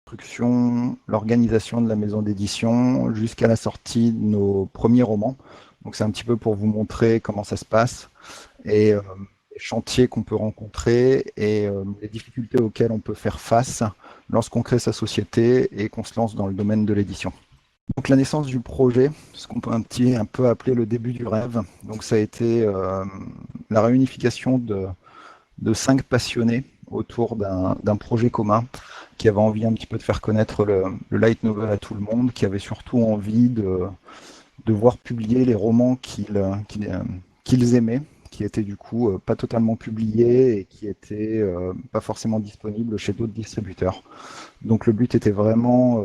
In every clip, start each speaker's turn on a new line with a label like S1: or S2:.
S1: construction, l'organisation de la maison d'édition jusqu'à la sortie de nos premiers romans. Donc c'est un petit peu pour vous montrer comment ça se passe et les chantiers qu'on peut rencontrer et les difficultés auxquelles on peut faire face lorsqu'on crée sa société et qu'on se lance dans le domaine de l'édition. Donc la naissance du projet, ce qu'on peut un peu appeler le début du rêve. Donc ça a été la réunification de 5 passionnés autour d'un projet commun qui avait envie un petit peu de faire connaître le light novel à tout le monde, qui avait surtout envie de voir publier les romans qu'ils aimaient, qui étaient du coup pas totalement publiés et qui étaient pas forcément disponibles chez d'autres distributeurs. Donc le but était vraiment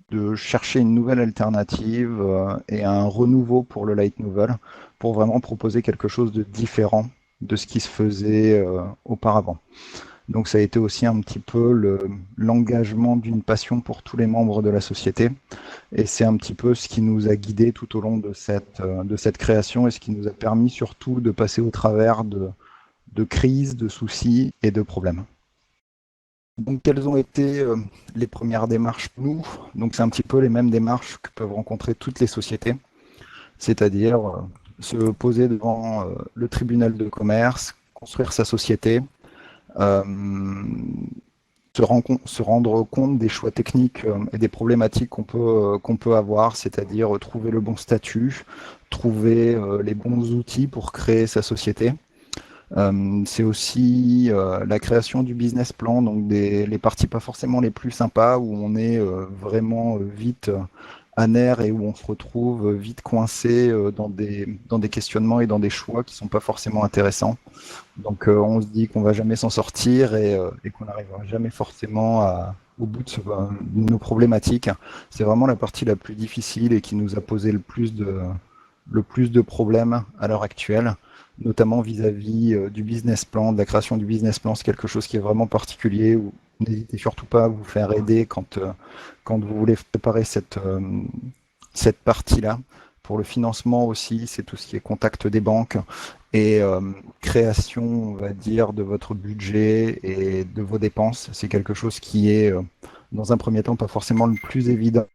S1: de chercher une nouvelle alternative et un renouveau pour le light novel, pour vraiment proposer quelque chose de différent de ce qui se faisait auparavant. Donc ça a été aussi un petit peu l'engagement d'une passion pour tous les membres de la société. Et c'est un petit peu ce qui nous a guidés tout au long de cette création et ce qui nous a permis surtout de passer au travers de crises, de soucis et de problèmes. Donc quelles ont été les premières démarches pour nous? Donc c'est un petit peu les mêmes démarches que peuvent rencontrer toutes les sociétés, c'est-à-dire se poser devant le tribunal de commerce, construire sa société, euh, se rendre compte des choix techniques et des problématiques qu'on peut avoir, c'est-à-dire trouver le bon statut, trouver les bons outils pour créer sa société. C'est aussi la création du business plan, donc les parties pas forcément les plus sympas, où on est vraiment vite aner et où on se retrouve vite coincé dans des questionnements et dans des choix qui sont pas forcément intéressants. Donc on se dit qu'on va jamais s'en sortir et qu'on n'arrivera jamais forcément au bout de nos problématiques. C'est vraiment la partie la plus difficile et qui nous a posé le plus de problèmes à l'heure actuelle, notamment vis-à-vis du business plan, de la création du business plan. C'est quelque chose qui est vraiment particulier, où n'hésitez surtout pas à vous faire aider quand vous voulez préparer cette partie-là. Pour le financement aussi, c'est tout ce qui est contact des banques et création, on va dire, de votre budget et de vos dépenses. C'est quelque chose qui est, dans un premier temps, pas forcément le plus évident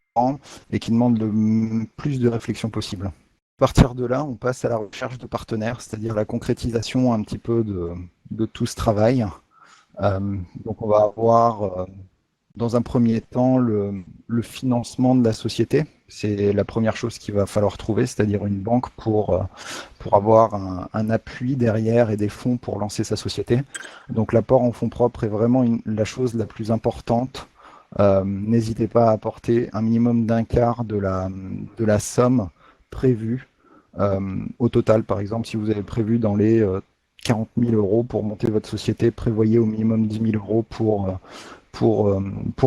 S1: et qui demande le plus de réflexion possible. À partir de là, on passe à la recherche de partenaires, c'est-à-dire la concrétisation un petit peu de tout ce travail. Donc on va avoir dans un premier temps le financement de la société. C'est la première chose qu'il va falloir trouver, c'est-à-dire une banque pour avoir un appui derrière et des fonds pour lancer sa société. Donc l'apport en fonds propres est vraiment la chose la plus importante. N'hésitez pas à apporter un minimum d'un quart de la somme prévue au total. Par exemple, si vous avez prévu dans les 40 000 euros pour monter votre société, prévoyez au minimum 10 000 euros pour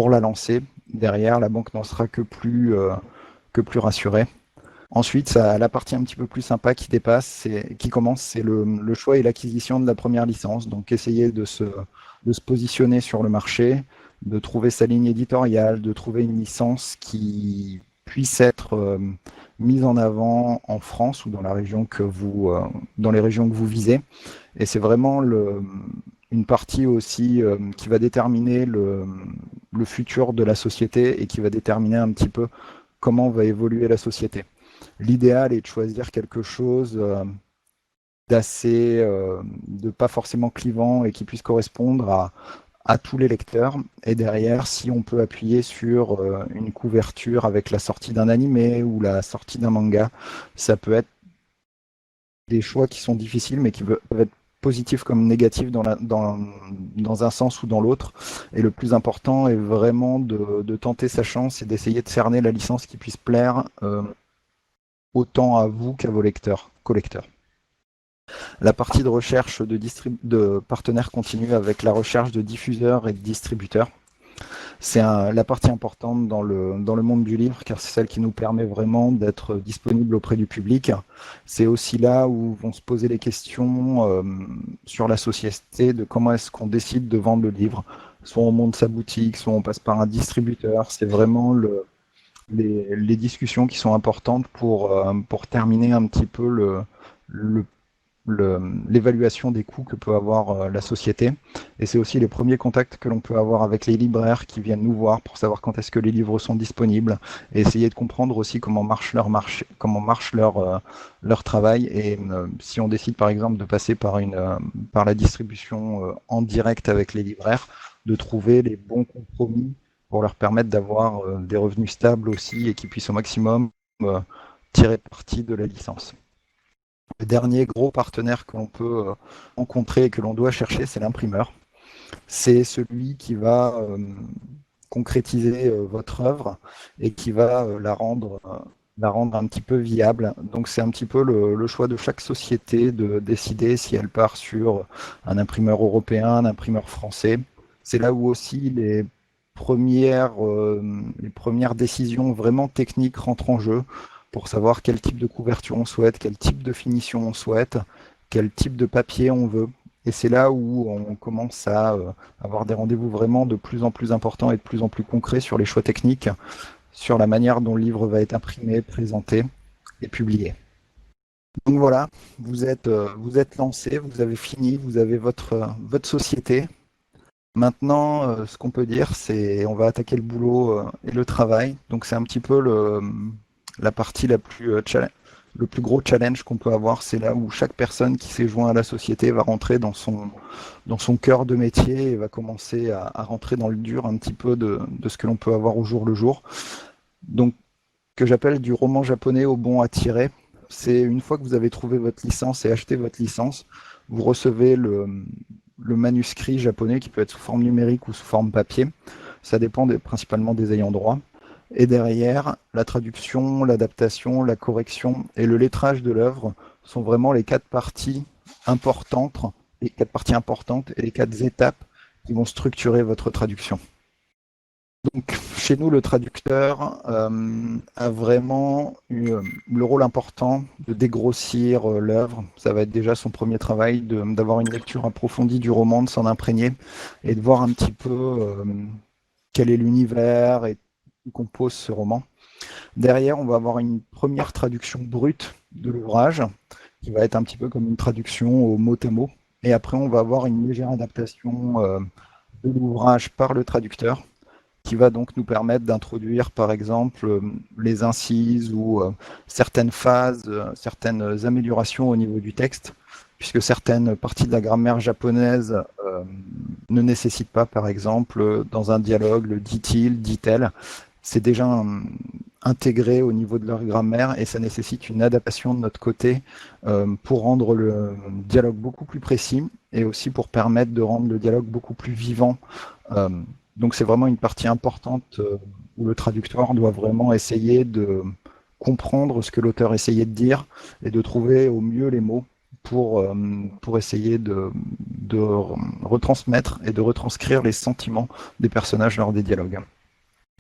S1: la lancer. Derrière, la banque n'en sera que plus rassurée. Ensuite, ça, la partie un petit peu plus sympa qui commence, c'est le choix et l'acquisition de la première licence. Donc, essayer de se positionner sur le marché, de trouver sa ligne éditoriale, de trouver une licence qui puisse être mise en avant en France ou dans la région dans les régions que vous visez. Et c'est vraiment une partie aussi qui va déterminer le futur de la société et qui va déterminer un petit peu comment va évoluer la société. L'idéal est de choisir quelque chose de pas forcément clivant et qui puisse correspondre à tous les lecteurs. Et derrière, si on peut appuyer sur une couverture avec la sortie d'un animé ou la sortie d'un manga, ça peut être des choix qui sont difficiles, mais qui peuvent être positifs comme négatifs dans un sens ou dans l'autre. Et le plus important est vraiment de tenter sa chance et d'essayer de cerner la licence qui puisse plaire autant à vous qu'à vos collecteurs. La partie de recherche de partenaires continue avec la recherche de diffuseurs et de distributeurs. C'est la partie importante dans le monde du livre, car c'est celle qui nous permet vraiment d'être disponible auprès du public. C'est aussi là où vont se poser les questions sur la société, de comment est-ce qu'on décide de vendre le livre. Soit on monte sa boutique, soit on passe par un distributeur. C'est vraiment les discussions qui sont importantes pour terminer un petit peu le l'évaluation des coûts que peut avoir la société. Et c'est aussi les premiers contacts que l'on peut avoir avec les libraires qui viennent nous voir pour savoir quand est-ce que les livres sont disponibles et essayer de comprendre aussi comment marche leur marché, comment marche leur travail. Et si on décide par exemple de passer par la distribution en direct avec les libraires, de trouver les bons compromis pour leur permettre d'avoir des revenus stables aussi et qu'ils puissent au maximum tirer parti de la licence. Le dernier gros partenaire que l'on peut rencontrer et que l'on doit chercher, c'est l'imprimeur. C'est celui qui va concrétiser votre œuvre et qui va la rendre un petit peu viable. Donc c'est un petit peu le choix de chaque société de décider si elle part sur un imprimeur européen, un imprimeur français. C'est là où aussi les premières décisions vraiment techniques rentrent en jeu pour savoir quel type de couverture on souhaite, quel type de finition on souhaite, quel type de papier on veut. Et c'est là où on commence à avoir des rendez-vous vraiment de plus en plus importants et de plus en plus concrets sur les choix techniques, sur la manière dont le livre va être imprimé, présenté et publié. Donc voilà, vous êtes lancé, vous avez fini, vous avez votre société. Maintenant, ce qu'on peut dire, c'est on va attaquer le boulot et le travail. Donc c'est un petit peu la partie le plus gros challenge qu'on peut avoir. C'est là où chaque personne qui s'est joint à la société va rentrer dans son cœur de métier et va commencer à rentrer dans le dur un petit peu de ce que l'on peut avoir au jour le jour. Donc, que j'appelle du roman japonais au bon à tirer. C'est une fois que vous avez trouvé votre licence et acheté votre licence, vous recevez le manuscrit japonais qui peut être sous forme numérique ou sous forme papier. Ça dépend principalement des ayants droit. Et derrière, la traduction, l'adaptation, la correction et le lettrage de l'œuvre sont vraiment les quatre parties importantes et les quatre étapes qui vont structurer votre traduction. Donc, chez nous, le traducteur a vraiment eu le rôle important de dégrossir l'œuvre. Ça va être déjà son premier travail, d'avoir une lecture approfondie du roman, de s'en imprégner et de voir un petit peu quel est l'univers et qui compose ce roman. Derrière, on va avoir une première traduction brute de l'ouvrage, qui va être un petit peu comme une traduction au mot à mot. Et après, on va avoir une légère adaptation de l'ouvrage par le traducteur, qui va donc nous permettre d'introduire par exemple les incises ou certaines phases, certaines améliorations au niveau du texte, puisque certaines parties de la grammaire japonaise ne nécessitent pas par exemple dans un dialogue le dit-il, dit-elle. C'est déjà intégré au niveau de leur grammaire et ça nécessite une adaptation de notre côté pour rendre le dialogue beaucoup plus précis et aussi pour permettre de rendre le dialogue beaucoup plus vivant. Donc c'est vraiment une partie importante où le traducteur doit vraiment essayer de comprendre ce que l'auteur essayait de dire et de trouver au mieux les mots pour essayer de retransmettre et de retranscrire les sentiments des personnages lors des dialogues.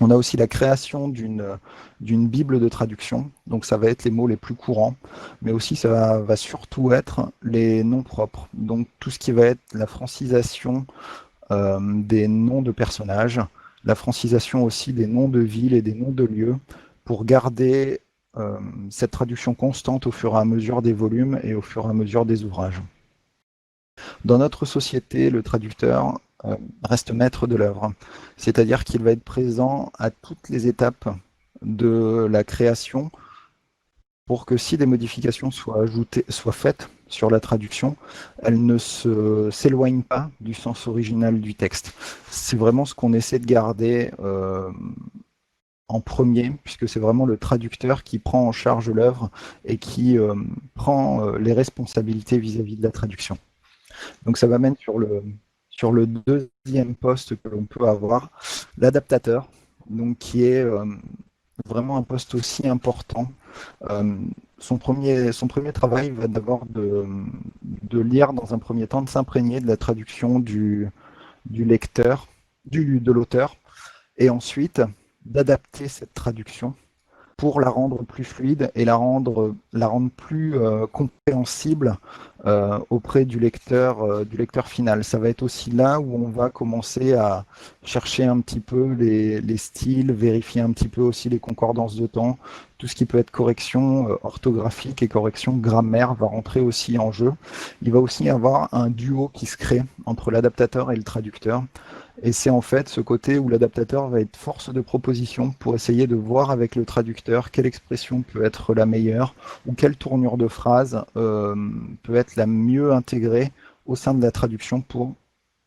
S1: On a aussi la création d'une bible de traduction, donc ça va être les mots les plus courants, mais aussi ça va surtout être les noms propres, donc tout ce qui va être la francisation des noms de personnages, la francisation aussi des noms de villes et des noms de lieux, pour garder cette traduction constante au fur et à mesure des volumes et au fur et à mesure des ouvrages. Dans notre société, le traducteur reste maître de l'œuvre, c'est-à-dire qu'il va être présent à toutes les étapes de la création pour que si des modifications soient faites sur la traduction, elles ne s'éloignent pas du sens original du texte. C'est vraiment ce qu'on essaie de garder en premier, puisque c'est vraiment le traducteur qui prend en charge l'œuvre et qui prend les responsabilités vis-à-vis de la traduction. Donc ça m'amène sur le deuxième poste que l'on peut avoir, l'adaptateur, donc qui est vraiment un poste aussi important. Son premier travail va d'abord de lire dans un premier temps, de s'imprégner de la traduction du lecteur, de l'auteur, et ensuite d'adapter cette traduction pour la rendre plus fluide et la rendre plus compréhensible auprès du lecteur final. Ça va être aussi là où on va commencer à chercher un petit peu les styles, vérifier un petit peu aussi les concordances de temps. Tout ce qui peut être correction orthographique et correction grammaire va rentrer aussi en jeu. Il va aussi y avoir un duo qui se crée entre l'adaptateur et le traducteur. Et c'est en fait ce côté où l'adaptateur va être force de proposition pour essayer de voir avec le traducteur quelle expression peut être la meilleure ou quelle tournure de phrase peut être la mieux intégrée au sein de la traduction pour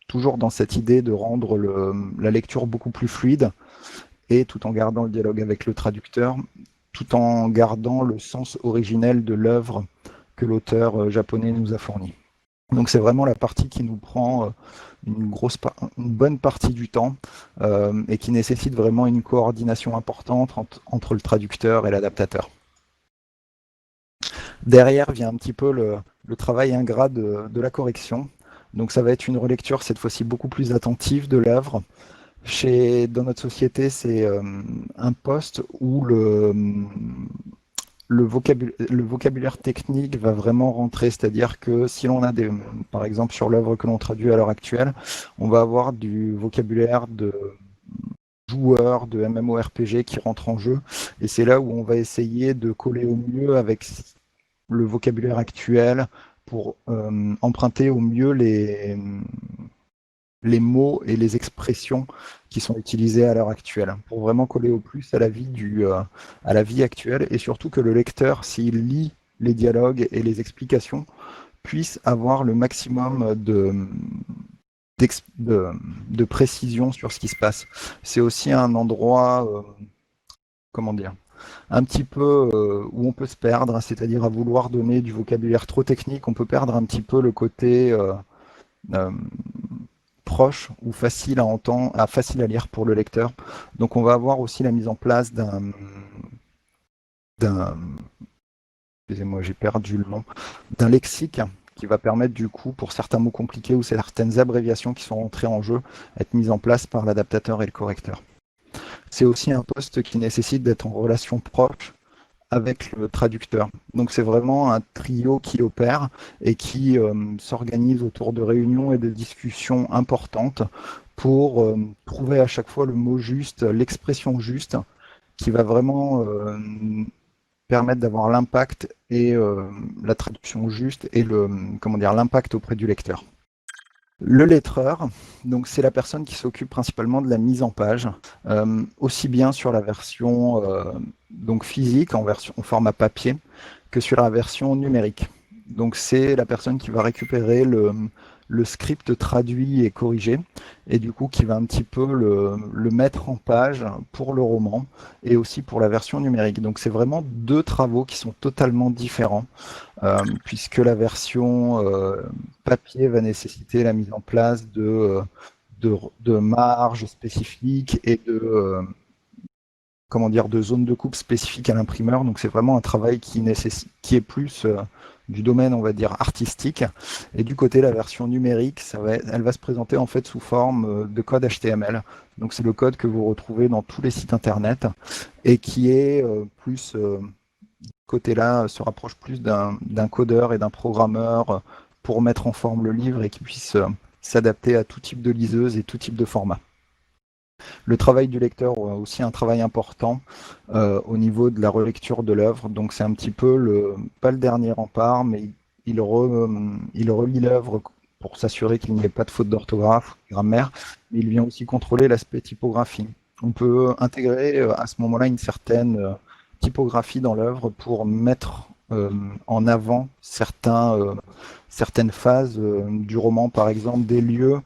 S1: toujours dans cette idée de rendre la lecture beaucoup plus fluide et tout en gardant le dialogue avec le traducteur, tout en gardant le sens originel de l'œuvre que l'auteur japonais nous a fourni. Donc c'est vraiment la partie qui nous prend une bonne partie du temps et qui nécessite vraiment une coordination importante entre le traducteur et l'adaptateur. Derrière vient un petit peu le travail ingrat de la correction. Donc ça va être une relecture cette fois-ci beaucoup plus attentive de l'œuvre. Dans notre société, c'est un poste où le vocabulaire technique va vraiment rentrer, c'est-à-dire que si l'on a par exemple sur l'œuvre que l'on traduit à l'heure actuelle, on va avoir du vocabulaire de joueurs de MMORPG qui rentre en jeu, et c'est là où on va essayer de coller au mieux avec le vocabulaire actuel pour emprunter au mieux les mots et les expressions qui sont utilisées à l'heure actuelle, pour vraiment coller au plus à la vie actuelle, et surtout que le lecteur, s'il lit les dialogues et les explications, puisse avoir le maximum de précision sur ce qui se passe. C'est aussi un endroit, comment dire, un petit peu où on peut se perdre, c'est-à-dire à vouloir donner du vocabulaire trop technique, on peut perdre un petit peu le côté euh, proche ou facile à entendre, facile à lire pour le lecteur. Donc on va avoir aussi la mise en place excusez-moi, j'ai perdu le nom, d'un lexique qui va permettre du coup, pour certains mots compliqués ou certaines abréviations qui sont entrées en jeu, être mises en place par l'adaptateur et le correcteur. C'est aussi un poste qui nécessite d'être en relation proche avec le traducteur. Donc c'est vraiment un trio qui opère et qui s'organise autour de réunions et de discussions importantes pour trouver à chaque fois le mot juste, l'expression juste, qui va vraiment permettre d'avoir l'impact et la traduction juste et comment dire, l'impact auprès du lecteur. Le lettreur, donc c'est la personne qui s'occupe principalement de la mise en page, aussi bien sur la version donc physique, en format papier, que sur la version numérique. Donc c'est la personne qui va récupérer le script traduit et corrigé, et du coup qui va un petit peu le mettre en page pour le roman, et aussi pour la version numérique. Donc c'est vraiment deux travaux qui sont totalement différents, puisque la version papier va nécessiter la mise en place de marges spécifiques et comment dire, de zones de coupe spécifiques à l'imprimeur. Donc c'est vraiment un travail qui est plus du domaine, on va dire, artistique. Et du côté, la version numérique, elle va se présenter en fait sous forme de code HTML. Donc c'est le code que vous retrouvez dans tous les sites internet et qui est plus côté-là se rapproche plus d'un codeur et d'un programmeur pour mettre en forme le livre et qui puisse s'adapter à tout type de liseuse et tout type de format. Le travail du lecteur a aussi un travail important au niveau de la relecture de l'œuvre. Donc c'est un petit peu pas le dernier rempart, mais il relit l'œuvre pour s'assurer qu'il n'y ait pas de faute d'orthographe, de grammaire, mais il vient aussi contrôler l'aspect typographie. On peut intégrer à ce moment-là une certaine typographie dans l'œuvre pour mettre en avant certaines phases du roman, par exemple des lieux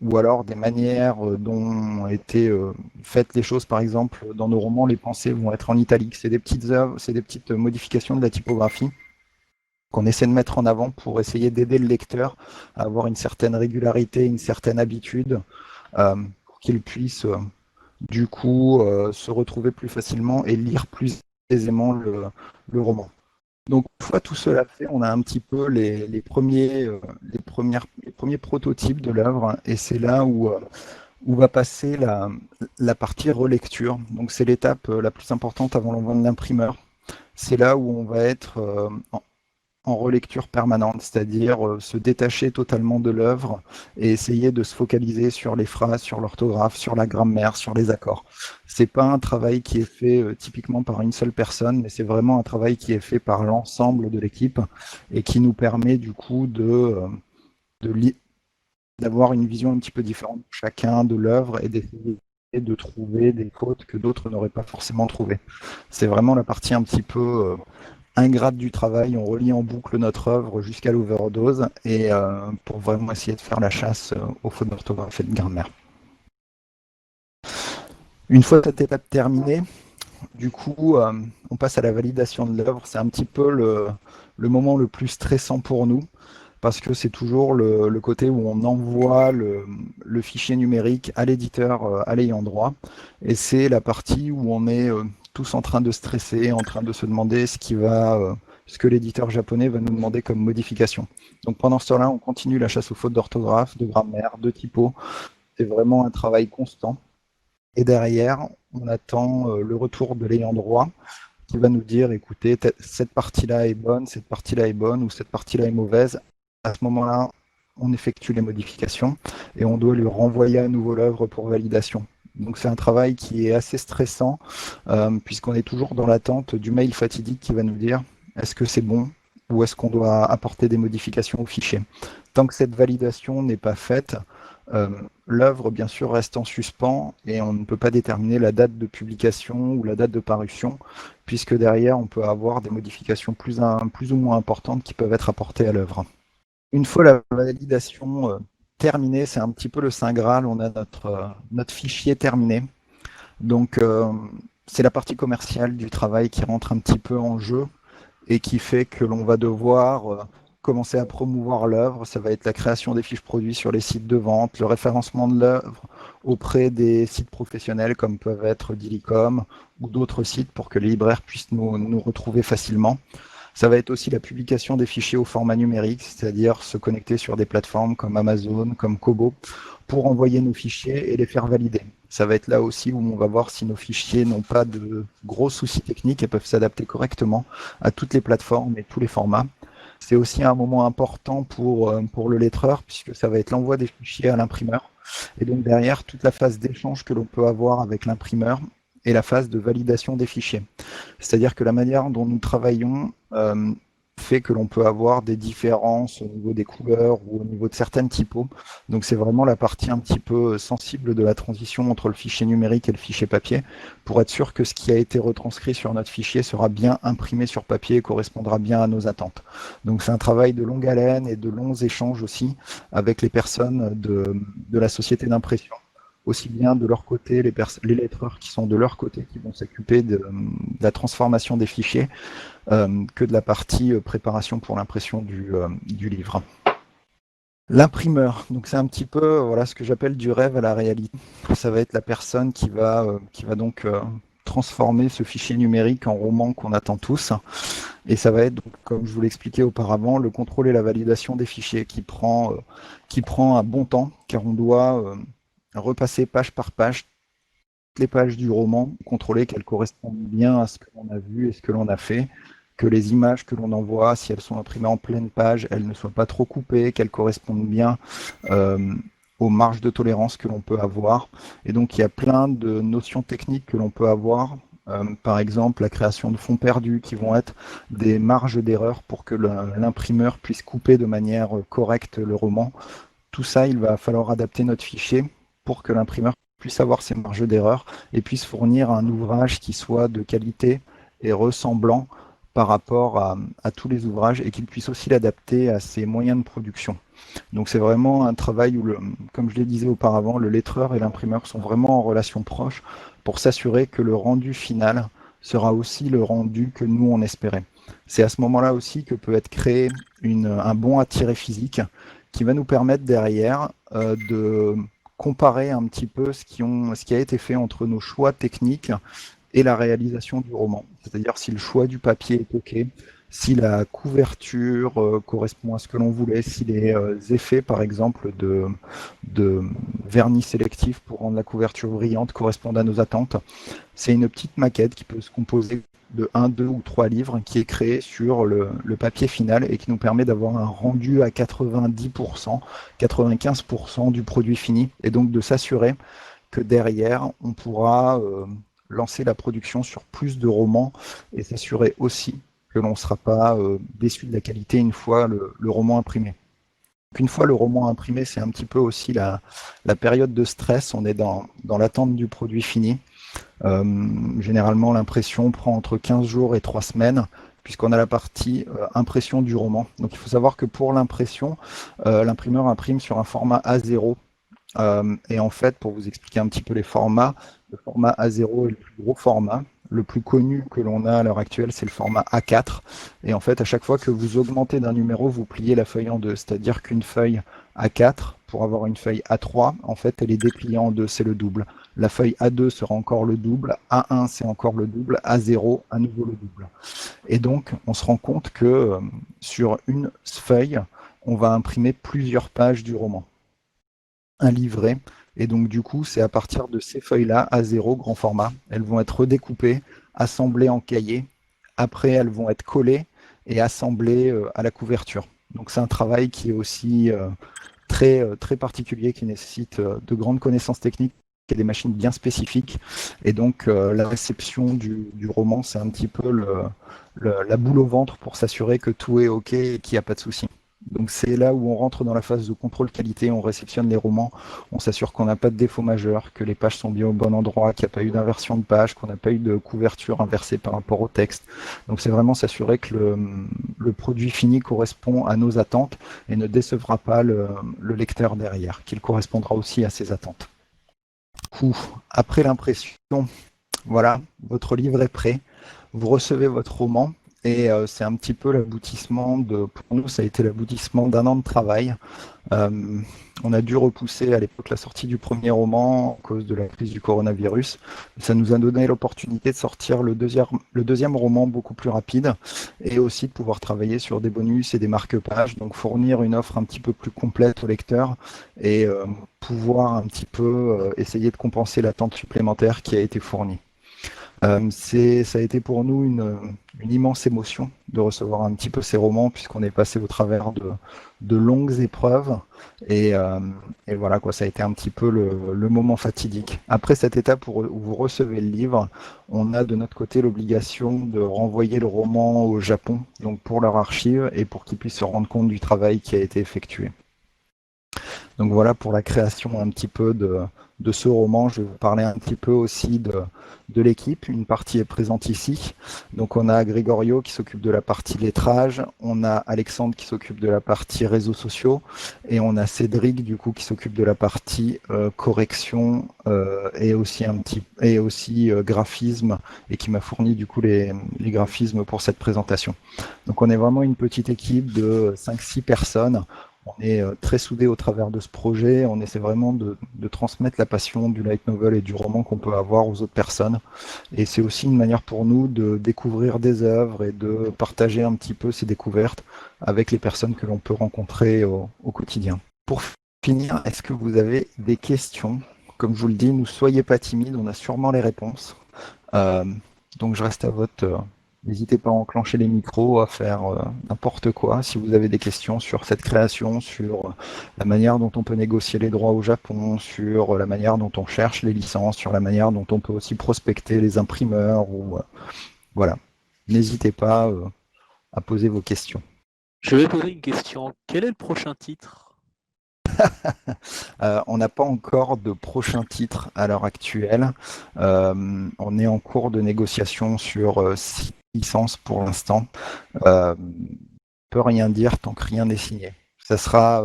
S1: ou alors des manières dont ont été faites les choses. Par exemple, dans nos romans, les pensées vont être en italique. C'est des petites œuvres, c'est des petites modifications de la typographie qu'on essaie de mettre en avant pour essayer d'aider le lecteur à avoir une certaine régularité, une certaine habitude, pour qu'il puisse du coup se retrouver plus facilement et lire plus aisément le roman. Donc, une fois tout cela fait, on a un petit peu les premiers prototypes de l'œuvre, et c'est là où où va passer la partie relecture. Donc c'est l'étape la plus importante avant l'envoi de l'imprimeur. C'est là où on va être en relecture permanente, c'est-à-dire se détacher totalement de l'œuvre et essayer de se focaliser sur les phrases, sur l'orthographe, sur la grammaire, sur les accords. C'est pas un travail qui est fait typiquement par une seule personne, mais c'est vraiment un travail qui est fait par l'ensemble de l'équipe et qui nous permet du coup de d'avoir une vision un petit peu différente de chacun de l'œuvre et d'essayer de trouver des fautes que d'autres n'auraient pas forcément trouvées. C'est vraiment la partie un petit peu ingrate du travail. On relie en boucle notre œuvre jusqu'à l'overdose et pour vraiment essayer de faire la chasse aux fautes d'orthographe et de grammaire. Une fois cette étape terminée, du coup, on passe à la validation de l'œuvre. C'est un petit peu le moment le plus stressant pour nous parce que c'est toujours le côté où on envoie le fichier numérique à l'éditeur, à l'ayant droit. Et c'est la partie où on est tous en train de stresser, en train de se demander ce que l'éditeur japonais va nous demander comme modification. Donc pendant ce temps-là, on continue la chasse aux fautes d'orthographe, de grammaire, de typo. C'est vraiment un travail constant. Et derrière, on attend le retour de l'ayant droit qui va nous dire, écoutez, cette partie-là est bonne, cette partie-là est bonne ou cette partie-là est mauvaise. À ce moment-là, on effectue les modifications et on doit lui renvoyer à nouveau l'œuvre pour validation. Donc c'est un travail qui est assez stressant puisqu'on est toujours dans l'attente du mail fatidique qui va nous dire est-ce que c'est bon ou est-ce qu'on doit apporter des modifications au fichier. Tant que cette validation n'est pas faite, l'œuvre bien sûr reste en suspens et on ne peut pas déterminer la date de publication ou la date de parution puisque derrière on peut avoir des modifications plus ou moins importantes qui peuvent être apportées à l'œuvre. Une fois la validation terminée, c'est un petit peu le Saint Graal, on a notre fichier terminé. Donc c'est la partie commerciale du travail qui rentre un petit peu en jeu et qui fait que l'on va devoir commencer à promouvoir l'œuvre. Ça va être la création des fiches produits sur les sites de vente, le référencement de l'œuvre auprès des sites professionnels comme peuvent être Dilicom ou d'autres sites pour que les libraires puissent nous retrouver facilement. Ça va être aussi la publication des fichiers au format numérique, c'est-à-dire se connecter sur des plateformes comme Amazon, comme Kobo, pour envoyer nos fichiers et les faire valider. Ça va être là aussi où on va voir si nos fichiers n'ont pas de gros soucis techniques et peuvent s'adapter correctement à toutes les plateformes et tous les formats. C'est aussi un moment important pour le lettreur, puisque ça va être l'envoi des fichiers à l'imprimeur. Et donc derrière, toute la phase d'échange que l'on peut avoir avec l'imprimeur et la phase de validation des fichiers. C'est-à-dire que la manière dont nous travaillons fait que l'on peut avoir des différences au niveau des couleurs ou au niveau de certaines typos. Donc c'est vraiment la partie un petit peu sensible de la transition entre le fichier numérique et le fichier papier pour être sûr que ce qui a été retranscrit sur notre fichier sera bien imprimé sur papier et correspondra bien à nos attentes. Donc c'est un travail de longue haleine et de longs échanges aussi avec les personnes de la société d'impression, aussi bien de leur côté, les lettreurs qui sont de leur côté, qui vont s'occuper de la transformation des fichiers, que de la partie préparation pour l'impression du livre. L'imprimeur, donc c'est un petit peu voilà, ce que j'appelle du rêve à la réalité. Ça va être la personne qui va donc transformer ce fichier numérique en roman qu'on attend tous. Et ça va être, donc, comme je vous l'expliquais auparavant, le contrôle et la validation des fichiers qui prend un bon temps, car on doit repasser page par page les pages du roman, contrôler qu'elles correspondent bien à ce que l'on a vu et ce que l'on a fait, que les images que l'on envoie, si elles sont imprimées en pleine page, elles ne soient pas trop coupées, qu'elles correspondent bien aux marges de tolérance que l'on peut avoir. Et donc il y a plein de notions techniques que l'on peut avoir. Par exemple, la création de fonds perdus qui vont être des marges d'erreur pour que l'imprimeur puisse couper de manière correcte le roman. Tout ça, il va falloir adapter notre fichier pour que l'imprimeur puisse avoir ses marges d'erreur et puisse fournir un ouvrage qui soit de qualité et ressemblant par rapport à tous les ouvrages et qu'il puisse aussi l'adapter à ses moyens de production. Donc c'est vraiment un travail où, comme je le disais auparavant, le lettreur et l'imprimeur sont vraiment en relation proche pour s'assurer que le rendu final sera aussi le rendu que nous on espérait. C'est à ce moment-là aussi que peut être créé un bon à tirer physique qui va nous permettre derrière de comparer un petit peu ce qui a été fait entre nos choix techniques et la réalisation du roman. C'est-à-dire si le choix du papier est OK, si la couverture correspond à ce que l'on voulait, si les effets, par exemple, de vernis sélectif pour rendre la couverture brillante correspondent à nos attentes. C'est une petite maquette qui peut se composer de 1, 2 ou 3 livres qui est créée sur le papier final et qui nous permet d'avoir un rendu à 90%, 95% du produit fini et donc de s'assurer que derrière, on pourra lancer la production sur plus de romans et s'assurer aussi que l'on ne sera pas déçu de la qualité une fois le roman imprimé. Une fois le roman imprimé, c'est un petit peu aussi la période de stress. On est dans l'attente du produit fini. Généralement, l'impression prend entre 15 jours et 3 semaines, puisqu'on a la partie impression du roman. Donc il faut savoir que pour l'impression, l'imprimeur imprime sur un format A0. Et en fait, pour vous expliquer un petit peu les formats, le format A0 est le plus gros format. Le plus connu que l'on a à l'heure actuelle, c'est le format A4. Et en fait, à chaque fois que vous augmentez d'un numéro, vous pliez la feuille en deux. C'est-à-dire qu'une feuille A4, pour avoir une feuille A3, en fait, elle est dépliée en deux, c'est le double. La feuille A2 sera encore le double, A1 c'est encore le double, A0 à nouveau le double. Et donc, on se rend compte que sur une feuille, on va imprimer plusieurs pages du roman, un livret. Et donc, du coup, c'est à partir de ces feuilles-là, A0, grand format. Elles vont être redécoupées, assemblées en cahier. Après, elles vont être collées et assemblées à la couverture. Donc, c'est un travail qui est aussi très particulier, qui nécessite de grandes connaissances techniques et des machines bien spécifiques. Et donc, la réception du roman, c'est un petit peu la boule au ventre pour s'assurer que tout est OK et qu'il n'y a pas de souci. Donc c'est là où on rentre dans la phase de contrôle qualité, on réceptionne les romans, on s'assure qu'on n'a pas de défaut majeur, que les pages sont bien au bon endroit, qu'il n'y a pas eu d'inversion de page, qu'on n'a pas eu de couverture inversée par rapport au texte. Donc c'est vraiment s'assurer que le produit fini correspond à nos attentes et ne décevra pas le lecteur derrière, qu'il correspondra aussi à ses attentes. Après l'impression, voilà, votre livre est prêt, vous recevez votre roman et c'est un petit peu l'aboutissement pour nous, ça a été l'aboutissement d'un an de travail. On a dû repousser à l'époque la sortie du premier roman à cause de la crise du coronavirus. Ça nous a donné l'opportunité de sortir le deuxième roman beaucoup plus rapide et aussi de pouvoir travailler sur des bonus et des marque-pages, donc fournir une offre un petit peu plus complète au lecteur et pouvoir un petit peu essayer de compenser l'attente supplémentaire qui a été fournie. Ça a été pour nous une immense émotion de recevoir un petit peu ces romans puisqu'on est passé au travers de longues épreuves et voilà quoi, ça a été un petit peu le moment fatidique. Après cette étape où vous recevez le livre, on a de notre côté l'obligation de renvoyer le roman au Japon, donc pour leur archive et pour qu'ils puissent se rendre compte du travail qui a été effectué. Donc voilà pour la création un petit peu de ce roman. Je vais vous parler un petit peu aussi de l'équipe. Une partie est présente ici. Donc on a Gregorio qui s'occupe de la partie lettrage, on a Alexandre qui s'occupe de la partie réseaux sociaux et on a Cédric du coup qui s'occupe de la partie correction et aussi graphisme et qui m'a fourni du coup les graphismes pour cette présentation. Donc on est vraiment une petite équipe de 5-6 personnes. On est très soudés au travers de ce projet. On essaie vraiment de transmettre la passion du light novel et du roman qu'on peut avoir aux autres personnes. Et c'est aussi une manière pour nous de découvrir des œuvres et de partager un petit peu ces découvertes avec les personnes que l'on peut rencontrer au quotidien. Pour finir, est-ce que vous avez des questions? Comme je vous le dis, ne soyez pas timides, on a sûrement les réponses. Donc je reste à votre... N'hésitez pas à enclencher les micros, à faire n'importe quoi. Si vous avez des questions sur cette création, sur la manière dont on peut négocier les droits au Japon, sur la manière dont on cherche les licences, sur la manière dont on peut aussi prospecter les imprimeurs, ou voilà. N'hésitez pas à poser vos questions.
S2: Je vais poser une question. Quel est le prochain titre?
S1: On n'a pas encore de prochain titre à l'heure actuelle. On est en cours de négociation sur 6 licences pour l'instant. On peut rien dire tant que rien n'est signé. Ça sera,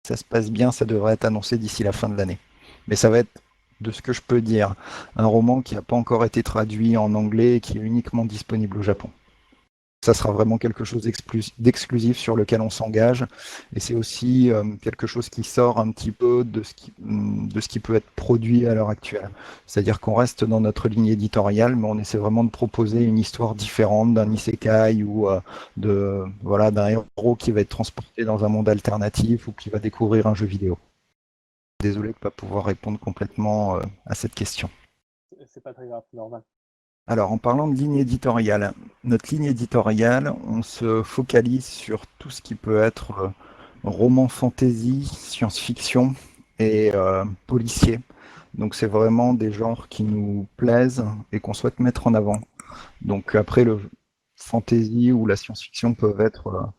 S1: ça se passe bien, ça devrait être annoncé d'ici la fin de l'année. Mais ça va être, de ce que je peux dire, un roman qui n'a pas encore été traduit en anglais et qui est uniquement disponible au Japon. ça sera vraiment quelque chose d'exclusif sur lequel on s'engage. Et c'est aussi quelque chose qui sort un petit peu de ce qui peut être produit à l'heure actuelle. C'est-à-dire qu'on reste dans notre ligne éditoriale, mais on essaie vraiment de proposer une histoire différente d'un isekai ou voilà, d'un héros qui va être transporté dans un monde alternatif ou qui va découvrir un jeu vidéo. Désolé de ne pas pouvoir répondre complètement à cette question.
S3: C'est pas très grave, c'est normal.
S1: Alors, en parlant de ligne éditoriale, notre ligne éditoriale, on se focalise sur tout ce qui peut être roman fantasy, science-fiction et policier. Donc, c'est vraiment des genres qui nous plaisent et qu'on souhaite mettre en avant. Donc, après, le fantasy ou la science-fiction peuvent être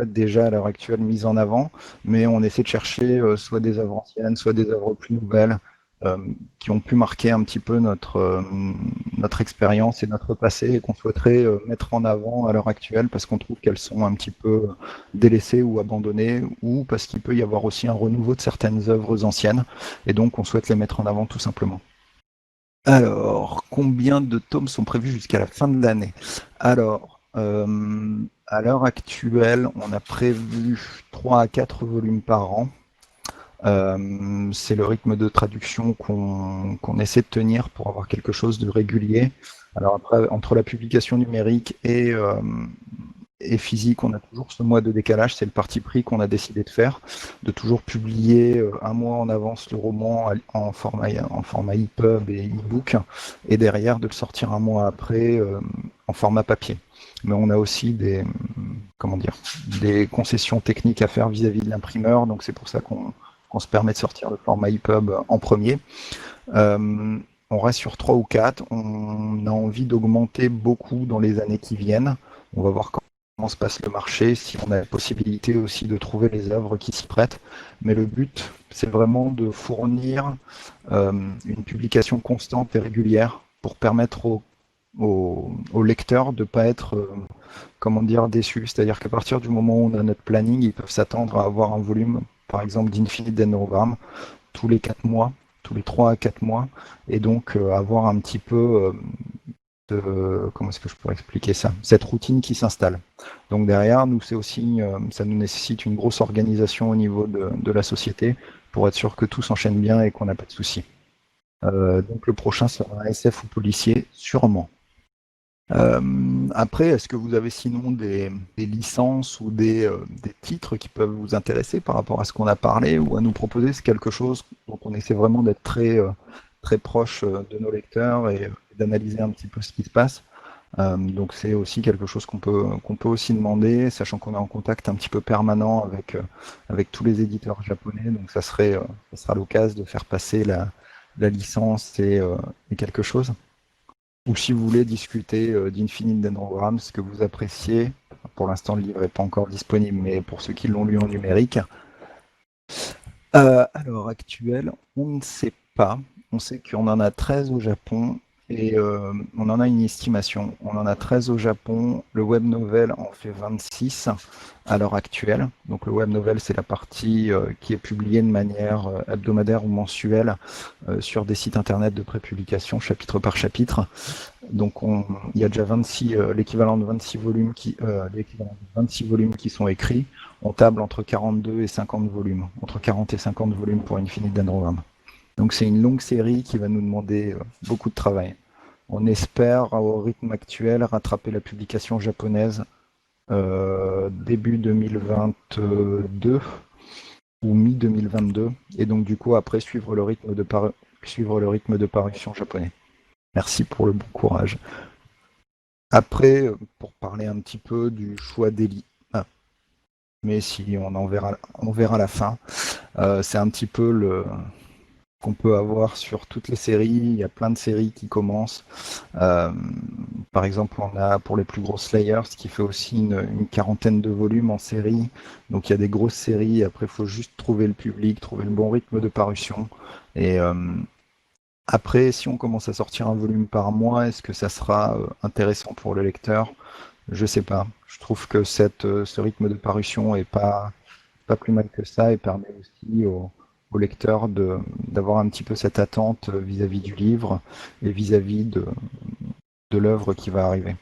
S1: déjà à l'heure actuelle mises en avant, mais on essaie de chercher soit des œuvres anciennes, soit des œuvres plus nouvelles, euh, qui ont pu marquer un petit peu notre expérience et notre passé et qu'on souhaiterait mettre en avant à l'heure actuelle parce qu'on trouve qu'elles sont un petit peu délaissées ou abandonnées ou parce qu'il peut y avoir aussi un renouveau de certaines œuvres anciennes et donc on souhaite les mettre en avant tout simplement. Alors, combien de tomes sont prévus jusqu'à la fin de l'année? Alors, à l'heure actuelle, on a prévu 3 à 4 volumes par an. C'est le rythme de traduction qu'on essaie de tenir pour avoir quelque chose de régulier. Alors après, entre la publication numérique et physique, on a toujours ce mois de décalage. C'est le parti pris qu'on a décidé de faire, de toujours publier un mois en avance le roman en format EPUB et e-book, et derrière de le sortir un mois après en format papier. Mais on a aussi des concessions techniques à faire vis-à-vis de l'imprimeur, donc c'est pour ça qu'on se permet de sortir le format EPUB en premier. On reste sur 3 ou 4. On a envie d'augmenter beaucoup dans les années qui viennent. On va voir comment se passe le marché, si on a la possibilité aussi de trouver les œuvres qui s'y prêtent. Mais le but, c'est vraiment de fournir une publication constante et régulière pour permettre aux lecteurs de ne pas être déçus. C'est-à-dire qu'à partir du moment où on a notre planning, ils peuvent s'attendre à avoir un volume, par exemple, d'Infinite Dendrogram tous les 4 mois, tous les 3 à 4 mois, et donc avoir un petit peu comment est-ce que je pourrais expliquer ça? Cette routine qui s'installe. Donc derrière, nous, c'est aussi, ça nous nécessite une grosse organisation au niveau de la société pour être sûr que tout s'enchaîne bien et qu'on n'a pas de soucis. Donc le prochain sera un SF ou policier, sûrement. Après, est-ce que vous avez sinon des licences ou des titres qui peuvent vous intéresser par rapport à ce qu'on a parlé ou à nous proposer? C'est quelque chose dont on essaie vraiment d'être très proche de nos lecteurs et d'analyser un petit peu ce qui se passe. Donc c'est aussi quelque chose qu'on peut aussi demander, sachant qu'on est en contact un petit peu permanent avec tous les éditeurs japonais. Donc ça sera l'occasion de faire passer la licence et quelque chose. Ou si vous voulez discuter d'Infinite Dendrogram, ce que vous appréciez, pour l'instant le livre n'est pas encore disponible, mais pour ceux qui l'ont lu en numérique. À l'heure actuelle, on ne sait pas. On sait qu'on en a 13 au Japon et on en a une estimation. On en a 13 au Japon, le web novel en fait 26 à l'heure actuelle. Donc le web novel, c'est la partie qui est publiée de manière hebdomadaire ou mensuelle sur des sites internet de prépublication, chapitre par chapitre. Donc il y a déjà l'équivalent de 26 volumes qui sont écrits. On table entre 42 et 50 volumes, entre 40 et 50 volumes pour Infinite Dendrogram. Donc c'est une longue série qui va nous demander beaucoup de travail. On espère, au rythme actuel, rattraper la publication japonaise début 2022 ou mi-2022, et donc du coup après suivre le rythme de parution japonais. Merci pour le bon courage. Après, pour parler un petit peu du choix mais si on verra la fin, c'est un petit peu qu'on peut avoir sur toutes les séries. Il y a plein de séries qui commencent. Par exemple, on a pour les plus grosses Slayers qui fait aussi une quarantaine de volumes en série. Donc il y a des grosses séries. Après, il faut juste trouver le public, trouver le bon rythme de parution. Et après, si on commence à sortir un volume par mois, est-ce que ça sera intéressant pour le lecteur? Je sais pas. Je trouve que ce rythme de parution est pas plus mal que ça et permet aussi au lecteur d'avoir un petit peu cette attente vis-à-vis du livre et vis-à-vis de l'œuvre qui va arriver.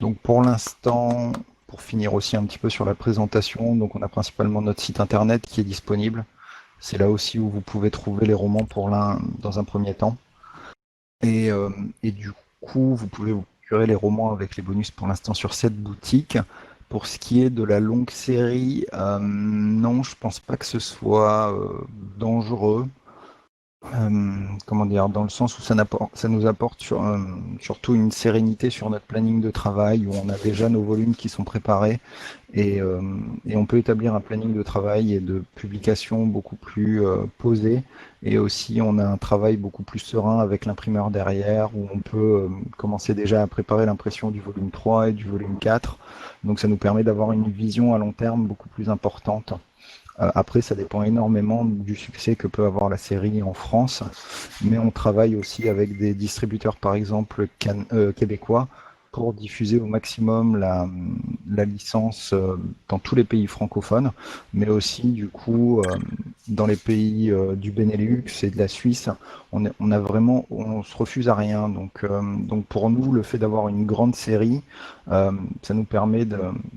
S1: Donc pour l'instant, pour finir aussi un petit peu sur la présentation, donc on a principalement notre site internet qui est disponible. C'est là aussi où vous pouvez trouver les romans dans un premier temps. Et, euh, et du coup, vous pouvez vous procurer les romans avec les bonus pour l'instant sur cette boutique. Pour ce qui est de la longue série, non, je pense pas que ce soit dangereux. Comment dire, dans le sens où ça nous apporte surtout une sérénité sur notre planning de travail, où on a déjà nos volumes qui sont préparés et on peut établir un planning de travail et de publication beaucoup plus posé. Et aussi, on a un travail beaucoup plus serein avec l'imprimeur derrière, où on peut commencer déjà à préparer l'impression du volume 3 et du volume 4. Donc ça nous permet d'avoir une vision à long terme beaucoup plus importante. Après, ça dépend énormément du succès que peut avoir la série en France, mais on travaille aussi avec des distributeurs, par exemple québécois, pour diffuser au maximum la licence dans tous les pays francophones, mais aussi du coup dans les pays du Benelux et de la Suisse, on se refuse à rien. Donc pour nous, le fait d'avoir une grande série, ça nous permet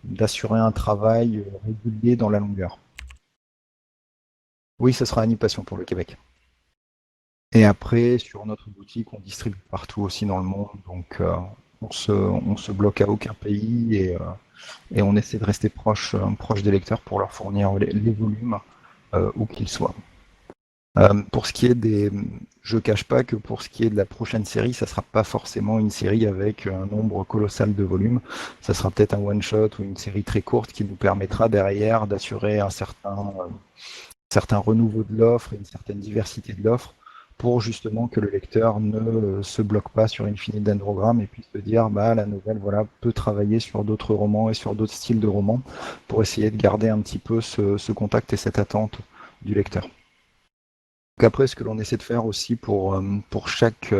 S1: d'assurer un travail régulier dans la longueur. Oui, ce sera Animation pour le Québec. Et après, sur notre boutique, on distribue partout aussi dans le monde, donc on se bloque à aucun pays et on essaie de rester proche des lecteurs pour leur fournir les volumes où qu'ils soient. Pour ce qui est je cache pas que pour ce qui est de la prochaine série, ça sera pas forcément une série avec un nombre colossal de volumes. Ça sera peut-être un one-shot ou une série très courte qui nous permettra derrière d'assurer un certain renouveau de l'offre et une certaine diversité de l'offre pour justement que le lecteur ne se bloque pas sur Infinite d'Androgramme et puisse se dire bah la nouvelle voilà peut travailler sur d'autres romans et sur d'autres styles de romans pour essayer de garder un petit peu ce contact et cette attente du lecteur. Donc après, ce que l'on essaie de faire aussi pour chaque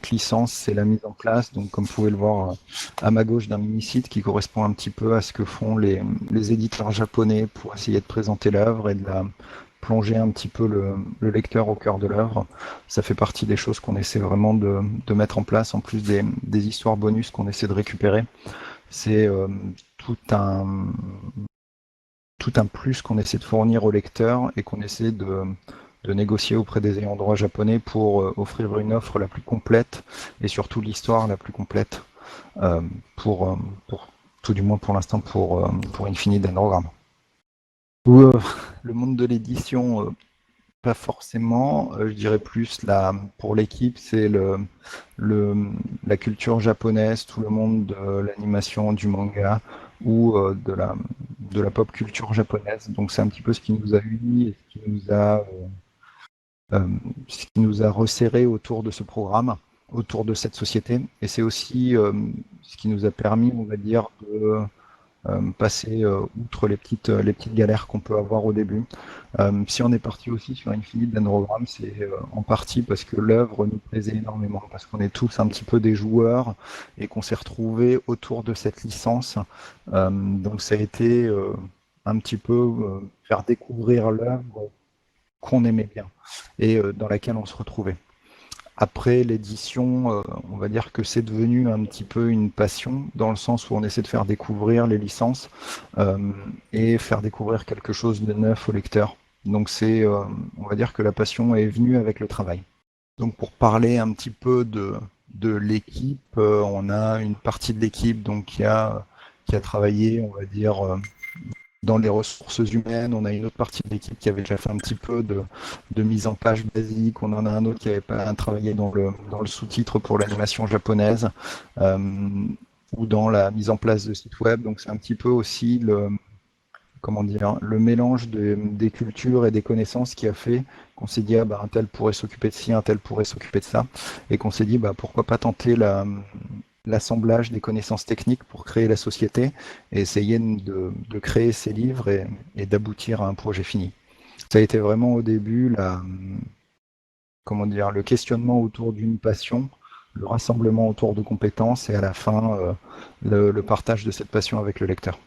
S1: licence, c'est la mise en place. Donc, comme vous pouvez le voir à ma gauche d'un mini-site qui correspond un petit peu à ce que font les éditeurs japonais pour essayer de présenter l'œuvre et de la plonger un petit peu le lecteur au cœur de l'œuvre. Ça fait partie des choses qu'on essaie vraiment de mettre en place, en plus des histoires bonus qu'on essaie de récupérer. C'est tout un plus qu'on essaie de fournir au lecteur et qu'on essaie de négocier auprès des ayants droit japonais pour offrir une offre la plus complète et surtout l'histoire la plus complète euh, pour tout du moins pour l'instant pour Infinite d'Androgramme. Le monde de l'édition, pas forcément, je dirais plus pour l'équipe, c'est la culture japonaise, tout le monde de l'animation, du manga ou de la pop culture japonaise. Donc c'est un petit peu ce qui nous a unis et euh, ce qui nous a resserré autour de ce programme, autour de cette société. Et c'est aussi ce qui nous a permis, on va dire, de passer outre les petites galères qu'on peut avoir au début. Si on est parti aussi sur Infinite d'Androgramme, c'est en partie parce que l'œuvre nous plaisait énormément, parce qu'on est tous un petit peu des joueurs et qu'on s'est retrouvés autour de cette licence. Donc ça a été un petit peu faire découvrir l'œuvre qu'on aimait bien et dans laquelle on se retrouvait. Après l'édition, on va dire que c'est devenu un petit peu une passion, dans le sens où on essaie de faire découvrir les licences et faire découvrir quelque chose de neuf au lecteur. Donc on va dire que la passion est venue avec le travail. Donc pour parler un petit peu de l'équipe, on a une partie de l'équipe donc qui a travaillé, on va dire, dans les ressources humaines. On a une autre partie de l'équipe qui avait déjà fait un petit peu de mise en page basique. On en a un autre qui avait pas travaillé dans le sous-titre pour l'animation japonaise ou dans la mise en place de sites web. Donc c'est un petit peu aussi comment dire, le mélange des cultures et des connaissances qui a fait qu'on s'est dit ah bah un tel pourrait s'occuper de ci, un tel pourrait s'occuper de ça, et qu'on s'est dit bah pourquoi pas tenter l'assemblage des connaissances techniques pour créer la société et essayer de créer ces livres et d'aboutir à un projet fini. Ça a été vraiment au début comment dire, le questionnement autour d'une passion, le rassemblement autour de compétences et à la fin le partage de cette passion avec le lecteur.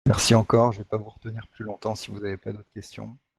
S1: Merci encore, je ne vais pas vous retenir plus longtemps si vous n'avez pas d'autres questions.